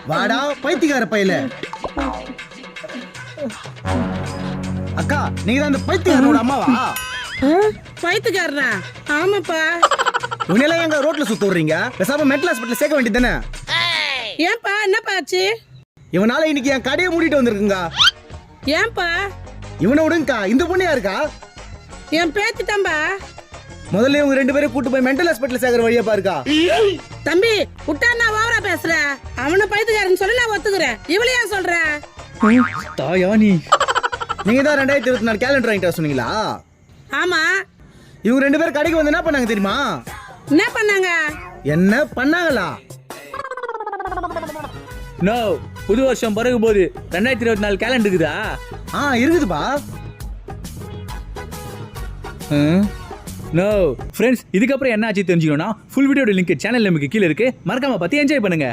வாடா பைத்தியக்கார பையல. அக்கா நீங்க தான் அந்த பைத்தியக்காரனோட அம்மாவா? பைத்தியக்காரனா? ஆமாப்பா. இவனெல்லாம் எங்க ரோட்ல சுத்த விடுறீங்க? பேசாம மென்டல் ஹாஸ்பிட்டல் சேர்க்க வேண்டியதானே? ஏன்பா என்னப்பா ஆச்சு? இவனால இன்னைக்கு என் கடையை மூடிட்டு வந்திருக்குங்க. ஏன்பா? இவனை விடுங்கக்கா. இந்த பொண்ணு யாருக்கா? என் பேத்திட்டம்பா. முதல்ல இவங்க 2 பேரும் கூட்டு போய் மென்டல் ஹாஸ்பிட்டல் சேர்க்கிற வழியா பாருக்கா. தம்பி விட்டா நான் ஓவரா பேசுறேன். அவனை பைத்தியக்காரன்னு சொல்லி நான் ஒத்துக்கிறேன். இவளையா சொல்ற? தாயா நீங்க தான் 2024 கேலண்டர் வாங்கிட்டு சொன்னீங்களா? ஆமா. இவங்க 2 பேரும் கடைக்கு வந்து என்ன பண்ணாங்க தெரியுமா? என்ன பண்ணாங்க? என்ன பண்ணாங்களா? நோ, புது வருஷம் பிறகு போது 2024 கேலண்டர் இருக்குதா? இருக்குதுப்பா. நோ ஃப்ரெண்ட்ஸ், இதுக்கப்புறம் என்ன ஆச்சு தெரிஞ்சுக்கணும்னா ஃபுல் வீடியோட லிங்க் சேனல் நமக்கு கீழே இருக்கு. மறக்காம பார்த்து என்ஜாய் பண்ணுங்க.